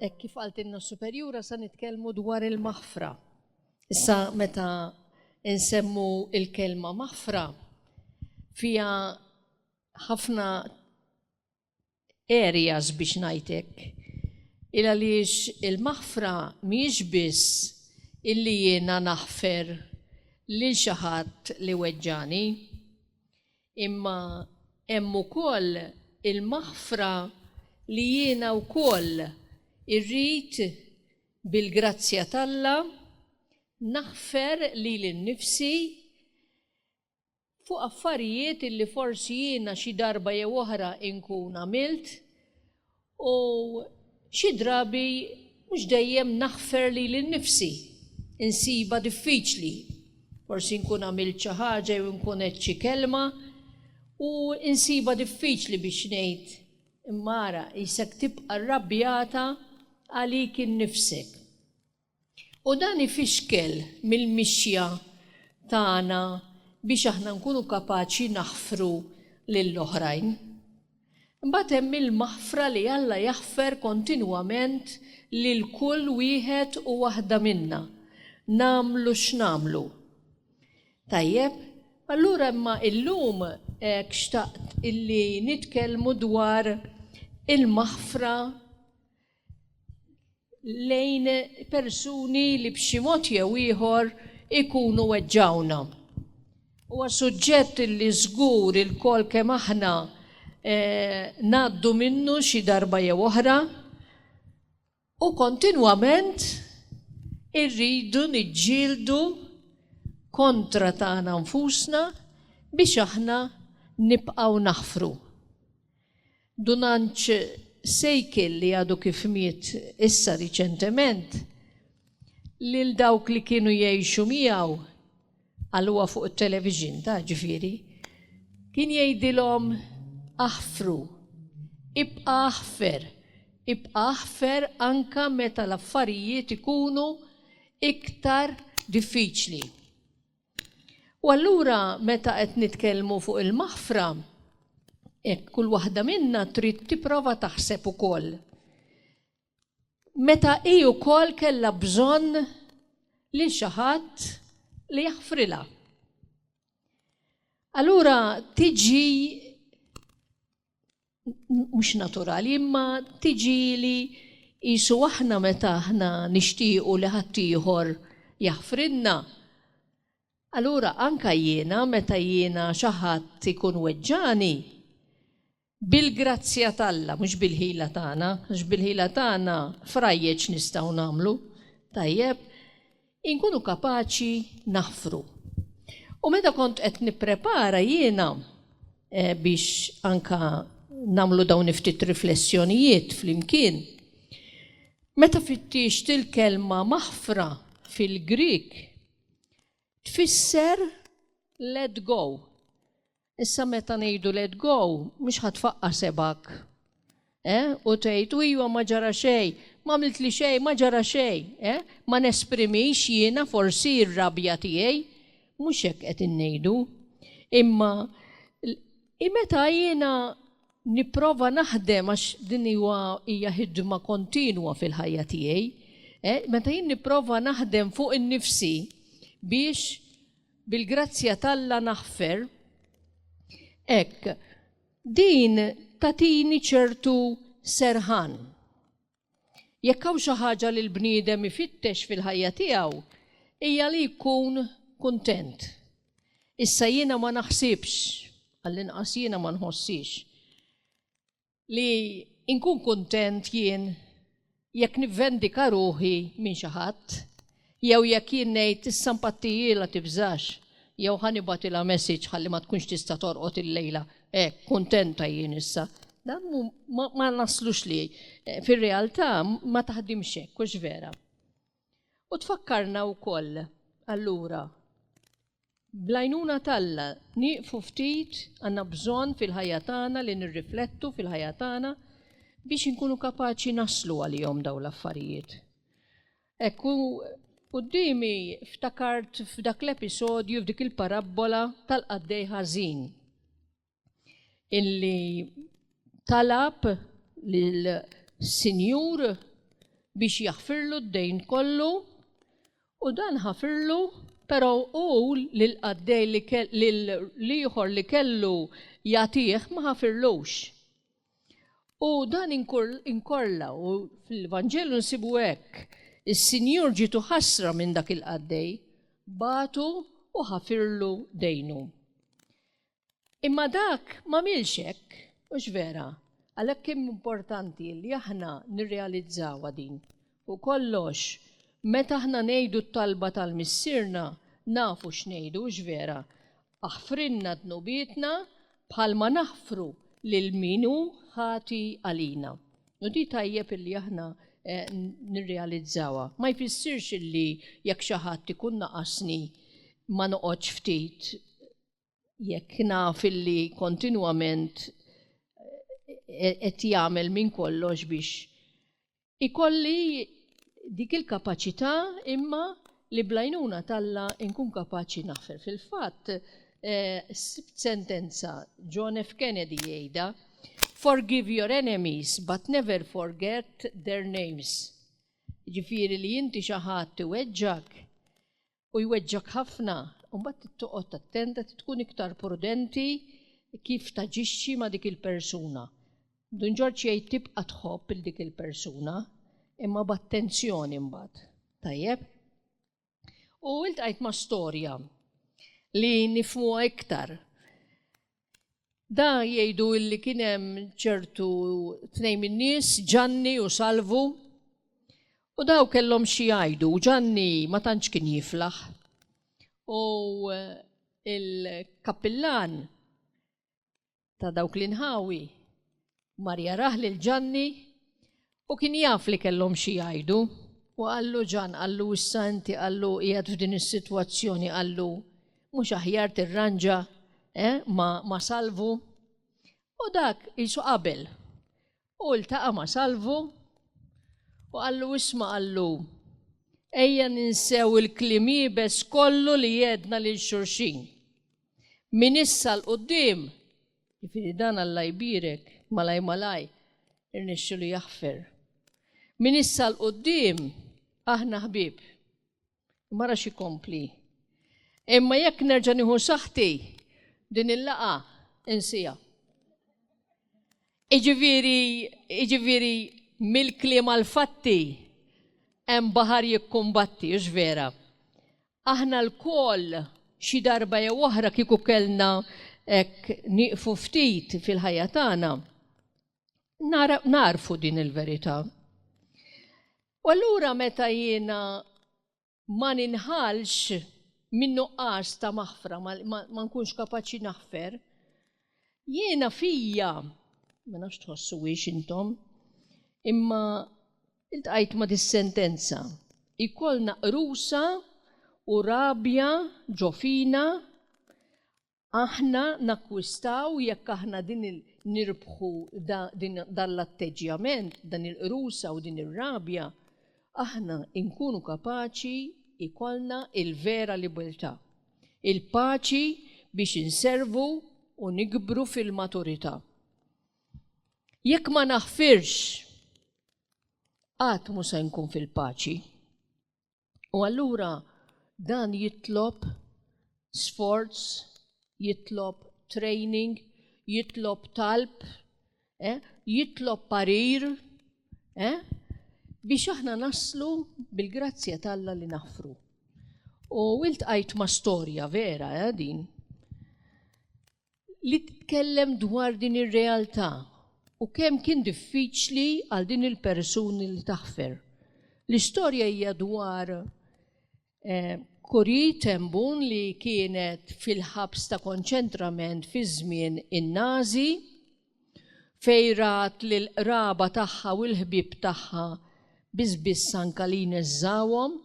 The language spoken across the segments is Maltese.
kif għaltinna superjura sa nitkellmu dwar il-maħfra. Issa meta insemmu il-kelma maħfra fija ħafna areas biex ngħidlek. Għaliex il-maħfra mhijiex biss illi jiena naħfer lil xi ħadd li weġġani, imma hemm ukoll il-maħfra li jiena wkoll irrid bil-grazzja t'Alla naħfer lili nnifsi fuq affarijiet illi forsi jiena xi darba jew oħra inkun għamilt u xi drabi mhux dejjem naħfer lili nnifsi, insiba diffiċli. Forsi nkun għamilt xi ħaġa jew nkun qed xi kelma u insiba diffiċli biex ngħid imma ara isek tibqa' rrabjata għalik innifsek. U dan ifixkel mill-mixja tagħna biex aħna nkunu kapaċi naħfru lill-oħrajn. Imbagħad hemm il-maħfra li Alla jaħfer kontinwament lil kull wieħed u waħda minna. Namlu x'namlu. Tajjeb, allura imma illum xtaqt illi nitkellmu dwar il-maħfra lejn persuni li b'xi mod jew ieħor ikunu weġġawna. Huwa suġġett li żgur il-kol kemm aħna ngħaddu minnu xi darba jew oħra u kontinwament irridu niġġieldu kontra tagħna nfusna biex aħna nibqgħu naħfru. Dunanċ sejkel li għadu kif miet issa riċentement lil dawk li kienu jgħixu miegħu għalluha fuq it-television ta' ġifieri kien jgħidilhom aħfru, ibqa' aħfer anka meta l-affarijiet ikunu iktar diffiċli. U allura meta qed nitkellmu fuq il-maħfra, kull waħda minna trid tipprova taħseb ukoll. Meta hi wkoll kellha bżonn lil xi ħadd li jaħfrilha. Allura tiġi mhux naturali, imma tiġi li qisu aħna meta aħna nixtiequ li ħadd ieħor jaħfrilna. Allura anka jiena meta jiena xi ħadd ikun weġġani bil-grazzja t'Alla, mhux bil-ħila tagħna, għax bil-ħila tagħna frajjeġ nistgħu nagħmlu, tajjeb, inkunu kapaċi naħfru. U meta kont qed nipprepara jiena biex anka nagħmlu dawn ftit riflessjonijiet flimkien, meta fittixt il-kelma maħfra fil-Grik tfisser let go. Issa meta ngħidu let go, mhux ħatfaqqa sebak. U tgħid ijwa ma ġara xejn, ma għamilt li xejn, ma ġara xejn, ma nesprimix jiena forsi r-rabja tiegħi, mhux hekk qed ngħidu. Imma meta jiena nipprova naħdem għax din hija ħidma kontinwa fil-ħajja tiegħi, meta jien nipprova naħdem fuq innifsi biex bil-grazzja t'Alla naħfer, hekk din tatini ċertu serħan. Jekk hawn xi ħaġa li l-bniedem ifittex fil-ħajja tiegħu, hija li jkun kuntent. Issa jiena ma naħsibx, għall-inqas jiena ma nħossix, li nkun kuntent jien jekk nivvendika ruħi minn xi ħadd, jew jekk jien ngħid issa mpattijila tibżax, jew ħanibatilha messaġġ ħalli ma tkunx tista' torqod il-lejla, kuntenta jien issa. Dan ma naslux li fir-realtà ma taħdimx hekk, hux vera. U tfakkarna wkoll allura bl-għajnuna t'Alla nieqfu ftit għandna bżonn fil-ħajja tagħna li nirriflettu fil-ħajja tagħna biex inkunu kapaċi naslu għalihom dawn l-affarijiet. Ekku qudiemi ftakart f'dak l-episodju f'dik il-parabola tal-qaddej ħażin illi talab lill-Sinjur biex jaħfirlu d-dejn kollu u dan ħafirlu pero u l-qaddej l-ieħor li kellu jagħtih ma ħafirlux. U dan inkolla u fil-Vanġelu nsibu hekk. Is-Sinjur ġitu ħasra minn dak il-qaddej, batu u ħafirlu dejnu. Imma dak ma milx hekk, mhux vera, għalhekk hemm importanti li aħna nirrealizzawa din. U kollox, meta aħna ngħidu t-talba tal-missierna, nafu x'ngħidu mhux vera. Aħfrinna dnubietna bħalma naħfru lil minu ħati għalina. U di tajjeb illi aħna nirrealizzawa. Ma jfissirx illi jekk xi ħadd ikun naqasni ma noqgħodx ftit jekk naf illi kontinwament qed jagħmel minn kollox biex ikolli dik il-kapaċità imma li blajnuna talla nkun kapaċi naħfer. Fil-fatt, sentenza John F. Kennedy jgħidha, forgive your enemies, but never forget their names. Ġifieri li inti xi ħadd iweġġak u jweġġak ħafna, u mbagħad toqgħod attenta tkun iktar prudenti kif taġixxi ma' dik il-persuna. Dun George jgħid tibqa' tħobb il dik il-persuna, imma b'attenzjoni mbagħad. Tajjeb? U iltqajt ma' storja li nifhmuha iktar. Da jgħidu illi kien hemm ċertu tnejn min-nies, Gianni u Salvo, u daw kellhom xi jgħidu. Gianni ma tantx kien jiflaħ. U il-kappillan ta' dawk l-inħawi Marja raħ lil Gianni u kien jaf li kellhom xi jgħidu. U għallu Gian, għallu issa inti għallu qiegħed f'din is-sitwazzjoni għallu mhux aħjar tirranġa ma' Salvo. U dak jisu qabel. U ltaqa' ma' Salvo u għallu isma' għallu ejja ninsew il-kliem ibes kollu li jedna lil xulxin. Min issa l-qudiem, jifieri dan Alla jbierek malaj irnexxu li jaħfer. Min issa l-qudiem aħna ħbieb. Mara xi kompli. Imma jekk nerġa' nieħu saħħti din il-laqa insija. Iġifieri mill-kliem għal-fatti hemm baħar jikkumbatti, mhux vera. Aħna l-koll xi darba jew oħra kieku kellna hekk nieqfu ftit fil-ħajja tagħna narfu din il-verità. U allura meta jiena ma ninħalx min nuqqas ta' maħfra, ma nkunx kapaċi naħfer, jiena fija, ma nafx tħossuwiex intom, imma iltqajt ma' dis-sentenza. Ikollna qrusa u rabja ġofina aħna nakkwistaw jekk aħna din nirbħu dan l-atteġġjament, dan il-qrusa u din ir-rabja, aħna nkunu kapaċi ikollna il-vera libertà, il-paċi biex inservu u nikbru fil-maturità. Jekk ma naħfirx, qatt mhux se nkun fil-paċi. U allura dan jitlob sforz, jitlob training, jitlob talb, jitlob parir, biex aħna naslu bil-grazzja tal-Alla li naħfru. U iltqajt ma' storja vera din li titkellem dwar din ir-realtà u kemm kien diffiċli għal din il-persuni li taħfer. L-istorja hija dwar Corrie ten Boom li kienet fil-ħabs ta' konċentrament fi żmien in-Nażi fejn rat lil qraba tagħha u l-ħbieb tagħha biss anke li neżżawhom.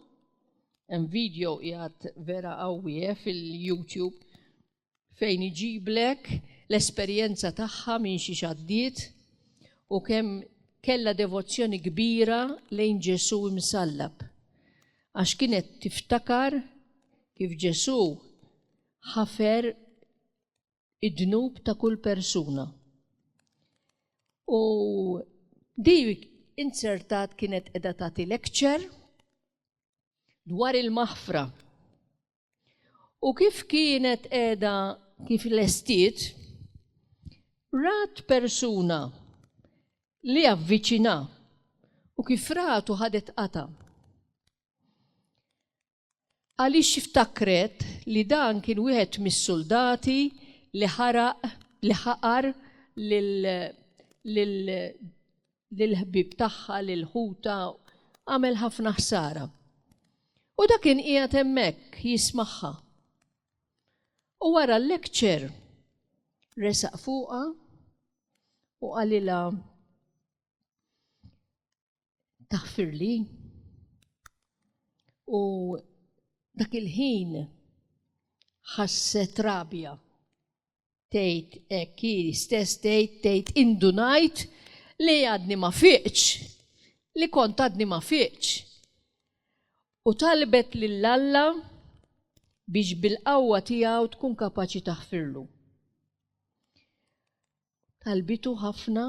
Hemm video qiegħed vera qawwi fil-YouTube fejn iġiblek l-esperjenza tagħha minn xi xaddiet u kemm kellha devozzjoni kbira lejn Ġesu imsallab. Għax kienet tiftakar kif Ġesu ħafer id-dnub ta' kull persuna. U di insertat kienet qiegħda tagħti lecture dwar il-maħfra. U kif kienet qiegħda kif lestiet, rat persuna li avviċina u kif ratu ħadet qata. Għaliex iftakret li dan kien wieħed mis-soldati li ħaqar lil-ħbib tagħha lil ħuta għamel ħafna ħsara. U dak kien qiegħed hemmhekk jismagħha. U wara l-lecture resaq fuqha u qalilha taħfirli. U dak il-ħin ħasset rabja. Tgħid hekk stess tgħid indunajt li għadni ma fiqx, li kont għadni ma fiqx. U talbet lill-Alla biex bil-qawwa tiegħu tkun kapaċi taħfirlu. Talbitu ħafna,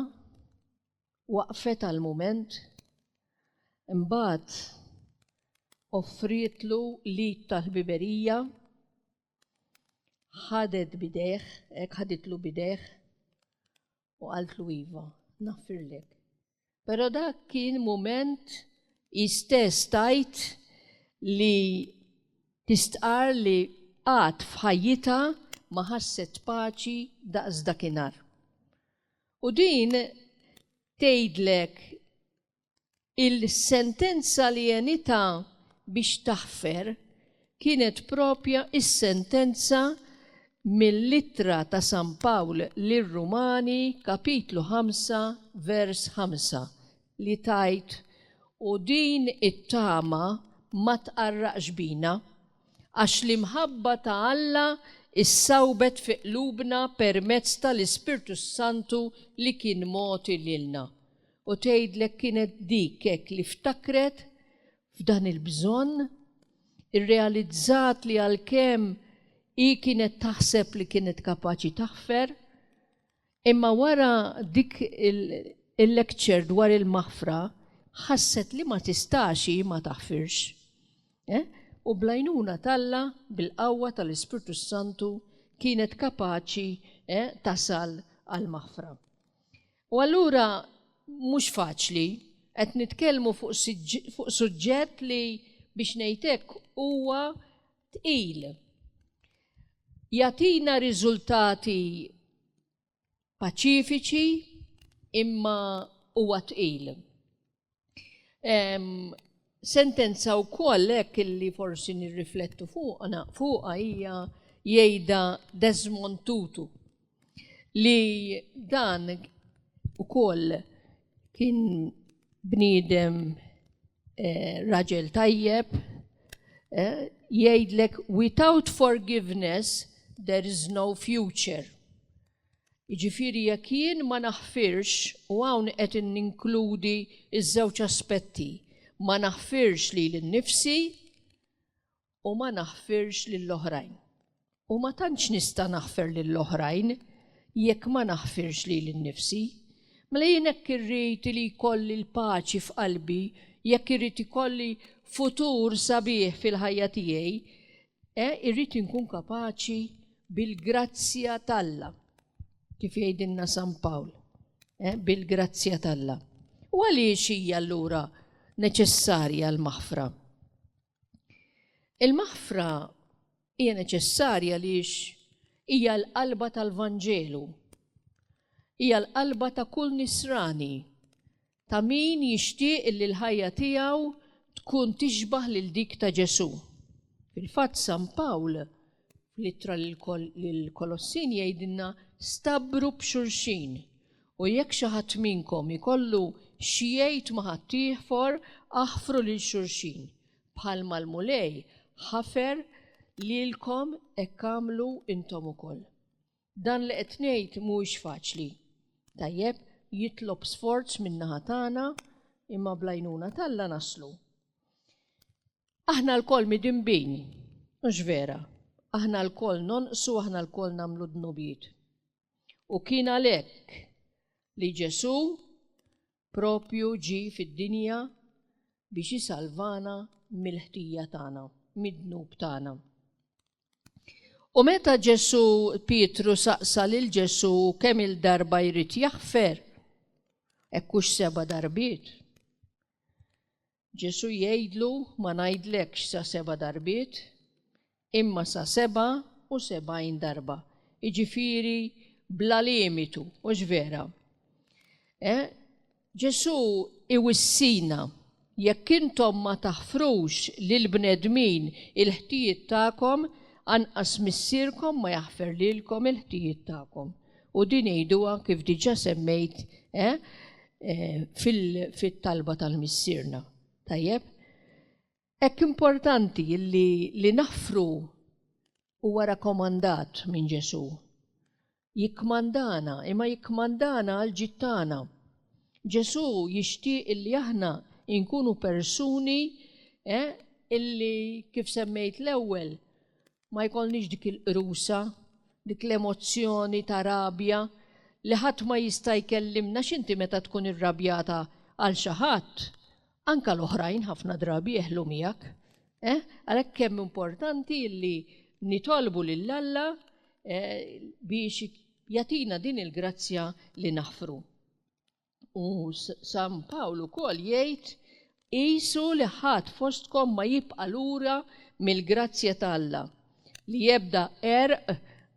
waqfet għal mument, imbagħad offritlu lit tal-ħbiberija, ħaditlu bidejh u qaltlu iva, naħfirlek. Però dak kien mument istess tajt li tistqar li qatt f'ħajjitha ma ħasset paċi daqs dakinhar. U din tgħidlek il-sentenza li jenita biex taħfer kienet propja is-sentenza mill-littra ta' San Pawl lir-Rumani, kapitlu 5, vers 5, li tajt u din it-tama ma tqarraqx bina, għax l-imħabba ta' Alla issawbet fi qlubna permezz tal-Ispirtu Santu li kien mogħti lilna. U tgħidlek kienet dik hekk li ftakret f'dan il-bżonn, irrealizzat li għalkemm hi kienet taħseb li kienet kapaċi taħfer, imma wara dik il-lecture dwar il-maħfra ħasset li ma tistax ma taħfirx. U blajnuna talla bil-qawwa tal-Ispirtu Santu kienet kapaċi tasal għal-maħfra. U allura mhux faċli qed nitkellmu fuq suġġett li biex ngħidlek huwa tqil. Jagħtina riżultati paċifiċi imma huwa tqil. Sentenza wkoll hekk illi forsi nirriflettu fuqha hija jgħidha Desmond Tutu li dan ukoll kien bniedem raġel tajjeb, jgħidlek without forgiveness there is no future. Jiġifieri jekk jien ma naħfirx u hawn qed ninkludi iż-żewġ aspetti, ma naħfirx lil-nifsi u ma naħfirx lill-oħrajn. U ma tantx nista' naħfer lill-oħrajn jekk ma naħfirx lil-nifsi. Mela jien hekk irrid li jkolli l-paċi f'qalbi, jekk irrid ikolli futur sabiħ fil-ħajja tiegħi, irrid inkun kapaċi bil-grazzja t'Alla, kif jgħidilna San Pawl, bil-grazzja t'Alla. U għaliex hija allura neċessarja l-maħfra? Il-maħfra hija neċessarja għaliex hija l-qalba tal-Vanġelu, hija l-qalba ta' kull nisrani, ta' min jixtieq li l-ħajja tiegħu tkun tixbaħ lil dik ta' Ġesu. Fil-fatt San Pawl fl-ittra lill-Kolossin jgħidilna stabru b'xulxin u jekk xi ħadd minnkom ikollu xi jgħid ma' ħadd ieħor aħfru lil xulxin bħalma l-mulej ħafer lilkom hekk għamlu intom ukoll. Dan li qed ngħid mhuwiex faċli. Tajjeb, jitlob sforz min-naħa tagħna imma bl-għajnuna t'Alla naslu. Aħna l-koll midinbin, mhux vera. Aħna l-koll nonqsu, aħna l-koll nagħmlu dnubiet. U kien għalhekk li Ġesu propju ġi fid-dinja biex jisalvana mill-ħtija tagħna, mid-dnub tagħna. U meta Pietru saqsa lil Ġesu kemm il-darba jrid jaħfer, hekkux 7 darbiet. Ġesu jgħidlu ma ngħidlekx sa 7 darbiet, imma sa 77 darba. Jiġifieri bla limitu, mhux vera. Ġesu iwissina jekk intom ma taħfrux lil bnedmin il-ħtijiet tagħkom, anqas missierkom ma jaħfer lilkom il-ħtijiet tagħkom. U din ngħiduha kif diġà semmejt fit-talba tal-missierna. Tajjeb? Hekk importanti li naħfru huwa rakkomandat minn Ġesu. Jikkmandana, imma jikkmandana għal ġittana. Ġesu jixtieq illi aħna inkunu persuni illi kif semmejt l-ewwel ma jkollniex dik il-qrusa, dik l-emozzjoni ta' rabja li ħadd ma jista' jkellimna x'inti meta tkun irrabjata għal xi ħadd, anke l-oħrajn ħafna drabi jeħlu miegħek. Għalhekk kemm importanti li nitolbu lil Alla biex jagħtina din il-grazzja li naħfru. U San Pawlu wkoll jgħid qisu li ħadd fostkom ma jibqa' lura mill-grazzja ta' Alla li jebda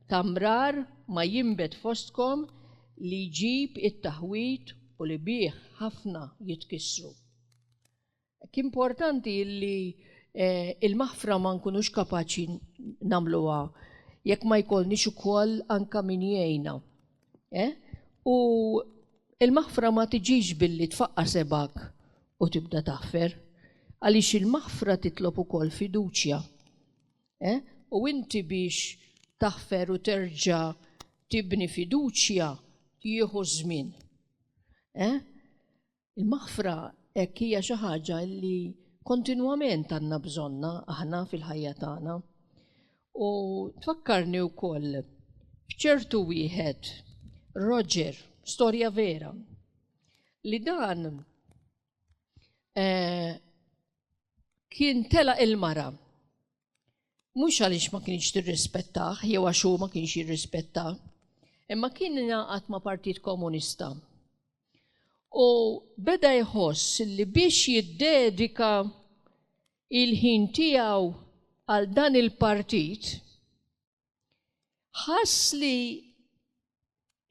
tamrar ma jinbet fostkom li jġib it-taħwit u li bih ħafna jitkissru. Importanti li il-maħfra ma nkunux kapaċi nagħmluha jekk ma jkollniex ukoll anke min jgħinna. U il-maħfra ma tiġix billi tfaqqa sebak u tibda taħfer, għaliex il-maħfra titlob ukoll fiduċja. U inti biex taħfer u terġa' tibni fiduċja jieħu żmien. Il-maħfra hekk hija xi ħaġa li kontinwament għandna bżonna aħna fil-ħajja tagħna. U tfakkarni wkoll f'ċertu wieħed, Roger, storja vera, li dan kien telaq il-mara. Mhux għaliex ma kienx tirrispettah, jew għax hu ma kienx jirrispettah, imma kien ingħaqad ma' Partit Komunista. U beda jħoss li biex jiddedika il-ħin tiegħu għal dan il-partit, ħass li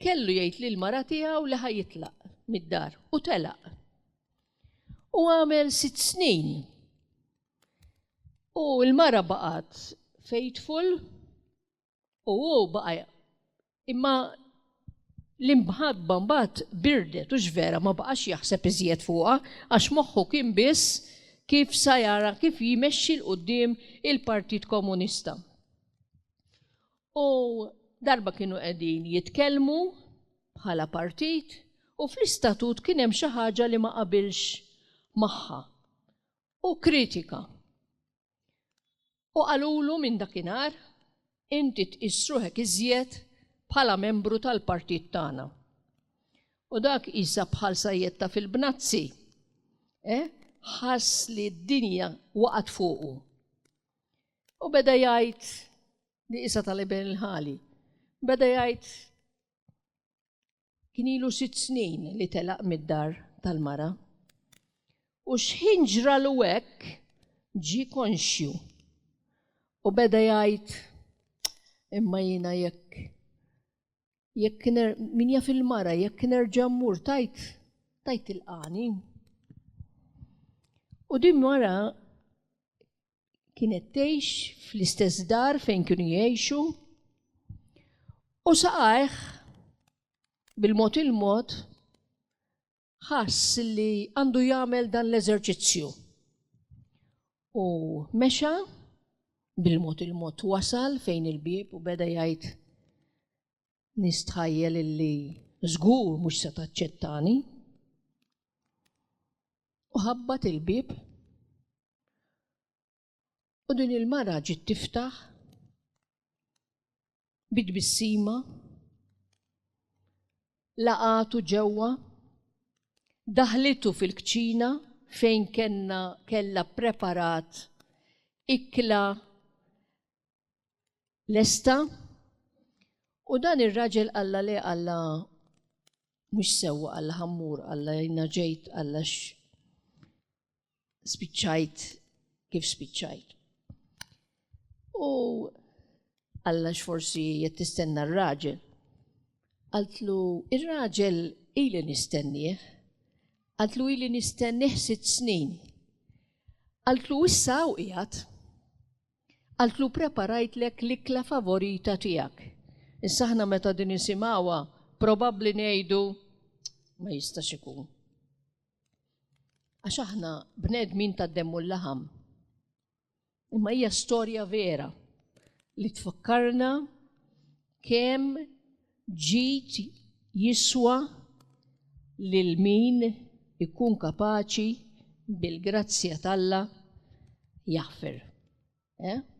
kellu jgħid lil mara tiegħu li ħajitlaq mid-dar u telaq. U għamel 6 snin. U l-mara baqgħet faithful u hu baqa' imma l-imħabba mbagħad birdet u x'vera ma baqax jaħseb iżjed fuqha għax moħħu kien biss kif sa jara kif jimexxi l quddiem il-Partit Komunista. U darba kienu qegħdin jitkellmu bħala partit u fl-istatut kien hemm xi ħaġa li ma qabilx magħha u kritika. U qalulu minn dakinhar inti tqis ruħek iżjed bħala membru tal-partit tagħna. U dak qisha bħal sajjetta fil-bnazzi. Ħass li d-dinja waqgħet fuqu. U beda jgħid li qisha tal-Ibn il-Ħali. Beda jgħid kien ilu 6 snin li telaq mid-dar tal-mara. U x'ħin ġralu hekk ġie konxju. U beda jgħid imma jiena jekk min jaf il-mara jekk nerġa' mmur tajt tilqani. U din mara kienet tgħix fl-istess dar fejn kienu jgħixu u saqajh bil-mod il-mod ħass li għandu jagħmel dan l-eżerċizzju. U mexa bil-mod il-mod wasal fejn il-bieb u beda jgħid nistħajjel illi żgur mhux se taċċettani. U ħabbat il-bieb u din il-mara ġiet tiftaħ bid-bissima laqatu ġewwa daħlitu fil-kċina fejn kella preparat ikla lesta u dan ir-raġel alla le alla mhux sewwa alla ħammur alla jina ġejt alla spiċċajt kif spiċċajt. U alla x'forsi qed tistenna r-raġel. Qaltlu ir-raġel ili nistennieh. Qaltlu ili nistennieh 6 snin. Qaltlu issa u qiegħed. Qaltlu preparajtlek l-ikla favorita tiegħek. Issa aħna meta din nisimgħuha probabbli ngħidu ma jistax ikun. Għax aħna bnedmin tad-demmu l-laħam. Imma hija storja vera li tfakkarna kemm ġid jiswa lil min ikun kapaċi bil-grazzja t'Alla jaħfer.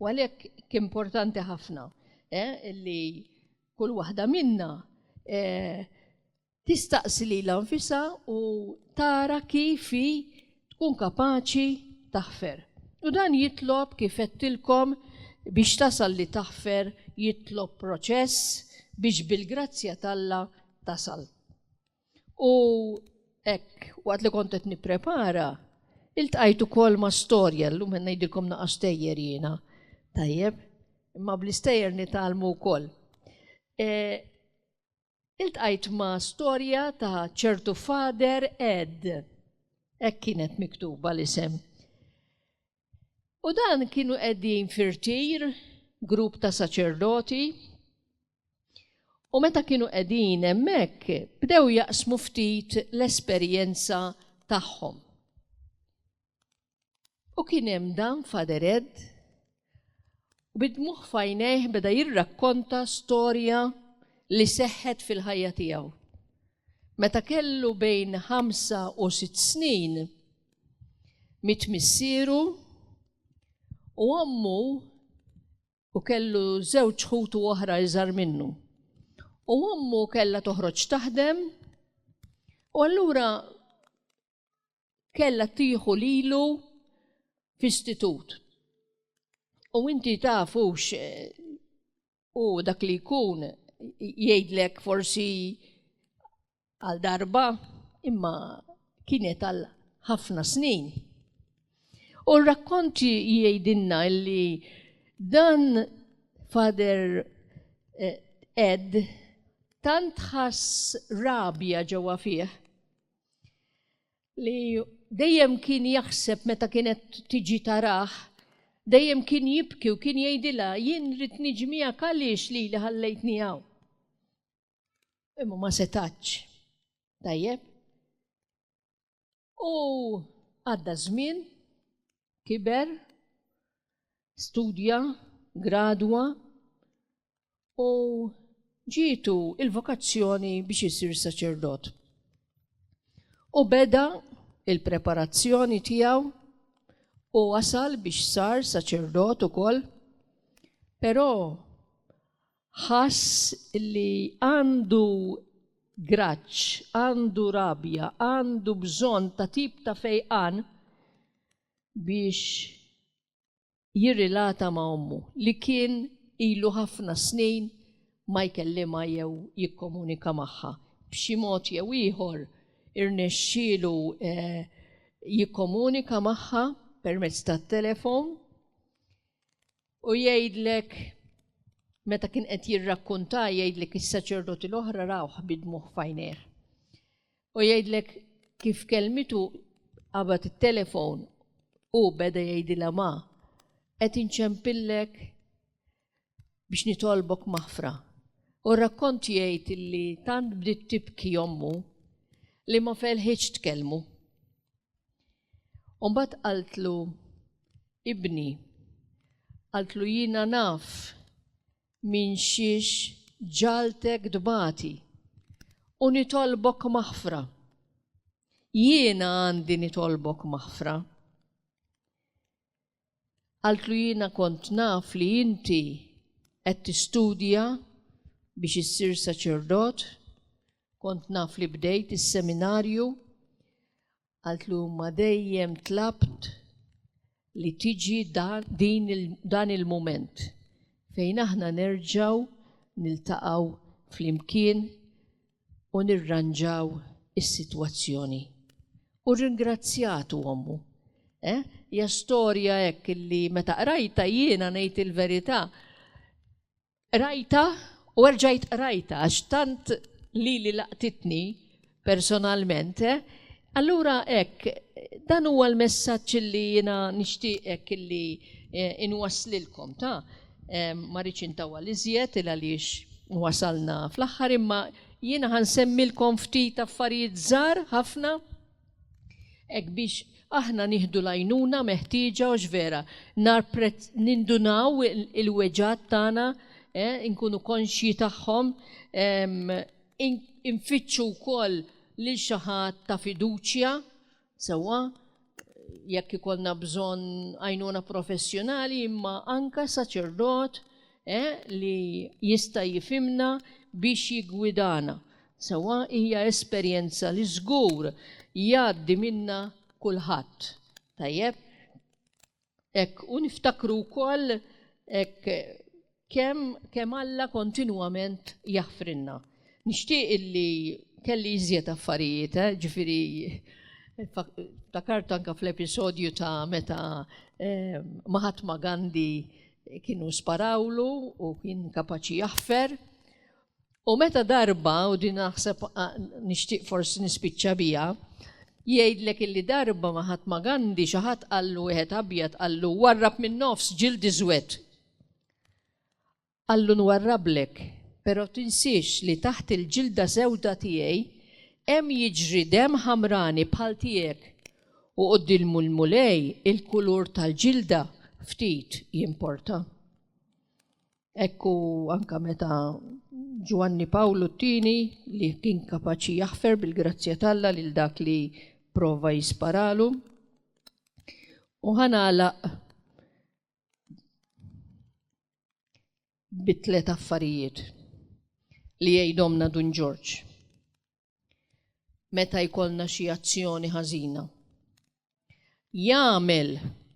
U għalhekk importanti ħafna li kull waħda minna tistaqsi lilha nfisha u tara kif tkun kapaċi taħfer. U dan jitlob kif qedtilkom biex tasal li taħfer jitlob proċess biex bil-grazzja t'Alla tasal. U hekk waqt li kont qed nipprepara iltqajt ukoll ma' storja llum qed ngħidilkom naqa' stejjer jiena. Tajjeb, imma bl-istejjer nitgħallmu wkoll. Iltqajt ma' storja ta' ċertu Fader Ed. Hekk kienet miktuba l-isem. U dan kienu qegħdin fir-tir, grupp ta' saċerdoti, u meta kienu qegħdin hemmhekk bdew jaqsmu ftit l-esperjenza tagħhom. U kien hemm dan Fader Ed, u bid-dmuħ f'għajnejh beda jirrakkonta storja li seħħet fil-ħajja tiegħu. Meta kellu bejn 5 u 6 snin mit missieru u ammu u kellu żewġ ħutu oħra iżgħar minnu. U ammu kellha toħroġ taħdem u allura kellha tieħu lilu f'istitut. U inti tafux u dak li jkun jgħidlek forsi għal darba imma kienet għal ħafna snin. U r-rakkonti jgħidilna li dan Fader Ed tant ħass rabja ġewwa fih li dejjem kien jaħseb meta kienet tiġi tarah, dejjem kien jibki u kien jgħidilha jien rid niġi miegħek għaliex li ħallejtni hawn. Imma ma setax. Tajjeb. U għadda żmien, kiber, studja, gradwa u ġietu il-vokazzjoni biex isir saċerdot. U beda il-preparazzjoni tiegħu u wasal biex sar saċerdot ukoll, però ħass li għandu graċ, għandu rabja, għandu bżonn ta' tip ta' fejqan biex jirrilata ma' ommu li kien ilu ħafna snin ma jkellimha jew jikkomunika magħha. B'xi mod jew ieħor irnexxielu jikkomunika magħha permezz tat-telefon u jgħidlek meta kien qed jirrakkunta jgħidlek is-saċerdoti l-oħra rawh bidmuh f'għajnejh. U jgħidlek kif kelmitu qabad it-telefon u beda jgħidilha ma qed inċempillek biex nitolbok maħfra. U r-rakkont jgħid li tant bdiet tibki ommu li ma felħitx tkellmu. U mbagħad qaltlu ibni, qaltlu jiena naf min xiex ġaltek dbati u nitolbok maħfra. Jiena għandi nitolbok maħfra. Qaltlu jiena kont naf li inti qed tistudja biex issir saċerdot, kont naf li bdejt is-seminarju Għaltlu ma dejjem tlabt li tiġi dan il-moment fejn aħna nerġaw niltaqgħu flimkien u nirranġaw is-sitwazzjoni. U ringrazzjatu ommu. Hija storja hekk li meta qrajta jiena ngħid il-verità. Rajta u rġajt rajta għax tant li laqtitni personalment. Allura hekk dan huwa l-messaġġ li jiena nixtieq hekk li inwasslilkom ta' ma rridx intawal iżjed il għaliex wasalna fl-aħħar imma jiena ħansemmilkom ftit affarijiet żgħar ħafna hekk biex aħna nieħdu l-għajnuna meħtieġa u x'vera nindunaw il-weġġat tagħna inkunu konxji tagħhom infittxu wkoll lil xi ħadd ta' fiduċja sewwa jekk ikollna bżonn għajnuna professjonali imma anke saċerdot li jista' jifhimna biex jiggwidana. Sewwa hija esperjenza li żgur jgħaddi minnha kulħadd. Tajjeb? Hekk u niftakru wkoll hekk kemm Alla kontinwament jaħfrinna. Nixtieq illi kelli iżjed affarijiet, ġifieri ftakart anke fl-episodju ta' meta Mahatma Gandhi kienu sparawlu u kien kapaċi jaħfer. U meta darba, u din naħseb nixtieq forsi nispiċċa biha, jgħidlek illi darba Mahatma Gandhi xi ħadd qallu wieħed abjad qallu warrab min nofs ġild iżwed. Qallu nwarrablek, però tinsiex li taħt il-ġilda sewda tiegħi hemm jiġri demm ħamrani bħal tiegħek u quddiem l-mulej il-kulur tal-ġilda ftit jimporta. Ekku anke meta Giovanni Paolo II li kien kapaċi jaħfer bil-grazzja t'Alla lil dak li prova jisparalu. U ħanagħlaq bit-tliet affarijiet li jgħidhomna Dun George. Meta jkollna xi azzjoni ħażina. Jagħmel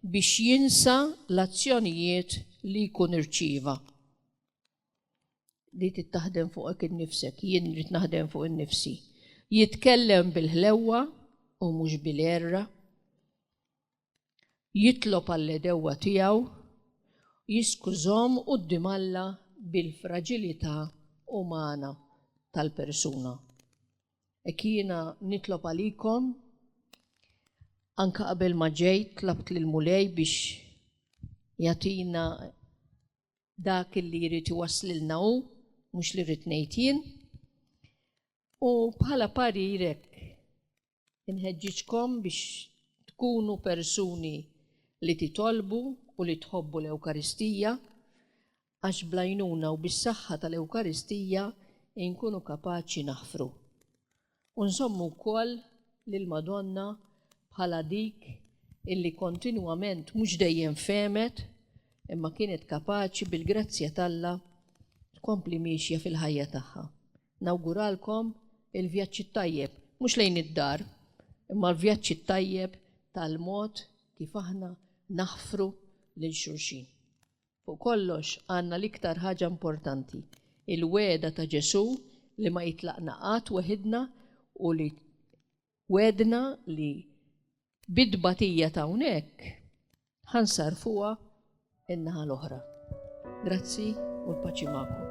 biex jinsa l-azzjonijiet li jkun irċieva. Li tittaħdem fuqek innifsek, jien rrid naħdem fuq innifsi. Jitkellem bil-ħlewwa u mhux bil-erra. Jitlob għall-edewwa tiegħu, jiskużhom quddiem Alla bil-fraġilità umana tal-persuna. Hekk jiena nitlob għalikom anke qabel ma ġejt tlabt lil mulej biex jagħtina dak li jrid iwasslilna hu mhux li rrid ngħid jien. U bħala parirek inħeġġiġkom biex tkunu persuni li titolbu u li tħobbu l-Ewkaristija għax blajnuna u bis-saħħa tal-Ewkaristija nkunu kapaċi naħfru. U nsommu wkoll lil Madonna bħala dik illi kontinwament mhux dejjem femet imma kienet kapaċi bil-grazzja t'Alla tkompli mixja fil-ħajja tagħha. Nawguralkom il-vjaġġ tajjeb, mhux lejn id-dar, imma l-vjaġġ tajjeb tal-mod kif aħna naħfru lil xulxin. Fuq kollox għandna l-iktar ħaġa importanti, il-weda ta' Ġesu li ma jitlaqna qatt weħidna u li wedna li bid-batija ta' hawnhekk ħansarfuha in-naħa l-oħra. Grazzi u l-paċi magħkom.